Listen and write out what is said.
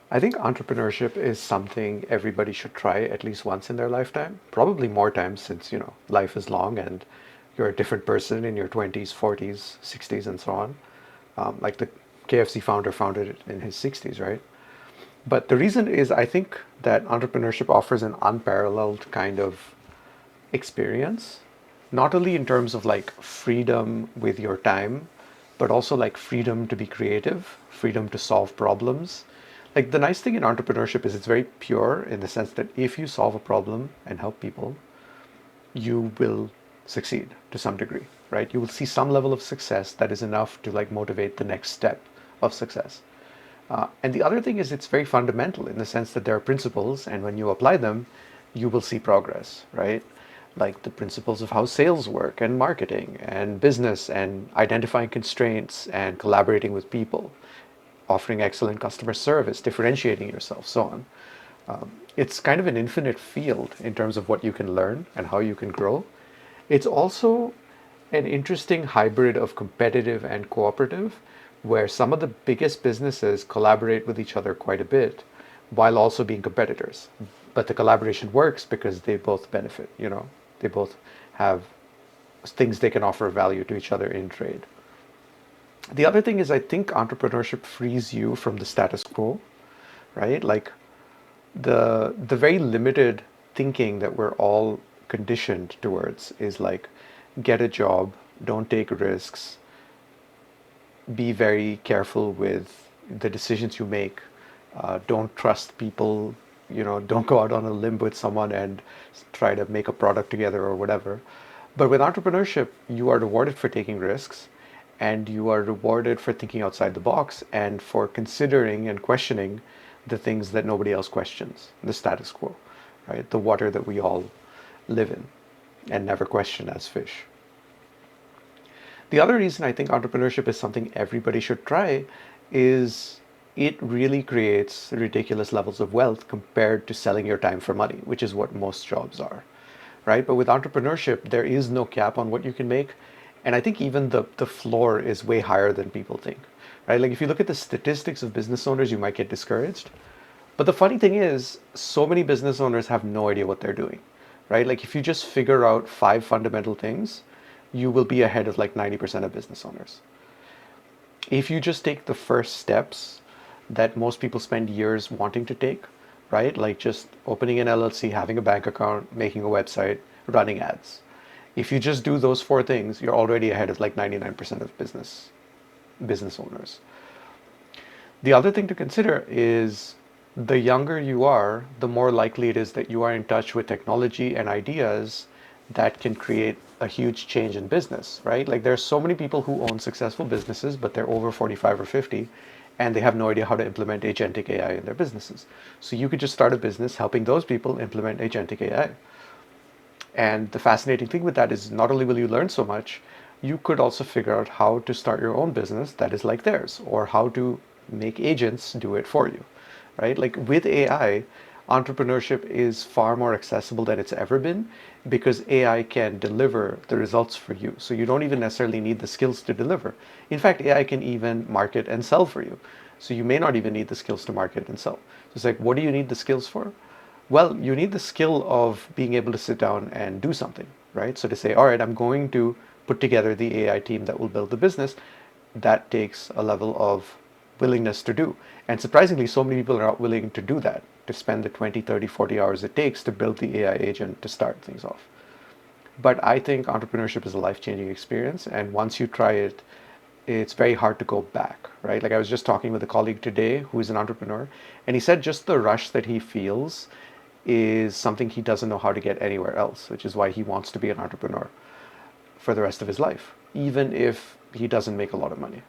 I think entrepreneurship is something everybody should try at least once in their lifetime, probably more times since, life is long and you're a different person in your 20s, 40s, 60s, and so on. Like the KFC founder founded it in his 60s, right? But the reason is I think that entrepreneurship offers an unparalleled kind of experience, not only in terms of like freedom with your time, but also like freedom to be creative, freedom to solve problems. Like the nice thing in entrepreneurship is it's very pure in the sense that if you solve a problem and help people, you will succeed to some degree, right? You will see some level of success that is enough to like motivate the next step of success. And the other thing is it's very fundamental in the sense that there are principles, and when you apply them, you will see progress, right? Like the principles of how sales work and marketing and business and identifying constraints and collaborating with people, offering excellent customer service, differentiating yourself, so on. It's kind of an infinite field in terms of what you can learn and how you can grow. It's also an interesting hybrid of competitive and cooperative, where some of the biggest businesses collaborate with each other quite a bit while also being competitors. But the collaboration works because they both benefit, they both have things they can offer value to each other in trade. The other thing is, I think entrepreneurship frees you from the status quo, right? Like the very limited thinking that we're all conditioned towards is like get a job, don't take risks, be very careful with the decisions you make, don't trust people, don't go out on a limb with someone and try to make a product together or whatever. But with entrepreneurship, you are rewarded for taking risks, and you are rewarded for thinking outside the box and for considering and questioning the things that nobody else questions, the status quo, right? The water that we all live in and never question as fish. The other reason I think entrepreneurship is something everybody should try is it really creates ridiculous levels of wealth compared to selling your time for money, which is what most jobs are, right? But with entrepreneurship, there is no cap on what you can make. And I think even the floor is way higher than people think, right? Like if you look at the statistics of business owners, you might get discouraged. But the funny thing is, so many business owners have no idea what they're doing, right? Like if you just figure out five fundamental things, you will be ahead of like 90% of business owners. If you just take the first steps that most people spend years wanting to take, right? Like just opening an LLC, having a bank account, making a website, running ads. If you just do those four things, you're already ahead of like 99% of business owners. The other thing to consider is the younger you are, the more likely it is that you are in touch with technology and ideas that can create a huge change in business, right? Like there's so many people who own successful businesses, but they're over 45 or 50, and they have no idea how to implement agentic AI in their businesses. So you could just start a business helping those people implement agentic AI. And the fascinating thing with that is not only will you learn so much, you could also figure out how to start your own business that is like theirs, or how to make agents do it for you, right? Like with AI, entrepreneurship is far more accessible than it's ever been because AI can deliver the results for you. So you don't even necessarily need the skills to deliver. In fact, AI can even market and sell for you. So you may not even need the skills to market and sell. So it's like, what do you need the skills for? Well, you need the skill of being able to sit down and do something, right? So to say, all right, I'm going to put together the AI team that will build the business, that takes a level of willingness to do. And surprisingly, so many people are not willing to do that, to spend the 20, 30, 40 hours it takes to build the AI agent to start things off. But I think entrepreneurship is a life-changing experience. And once you try it, it's very hard to go back, right? Like I was just talking with a colleague today who is an entrepreneur, and he said just the rush that he feels is something he doesn't know how to get anywhere else, which is why he wants to be an entrepreneur for the rest of his life, even if he doesn't make a lot of money.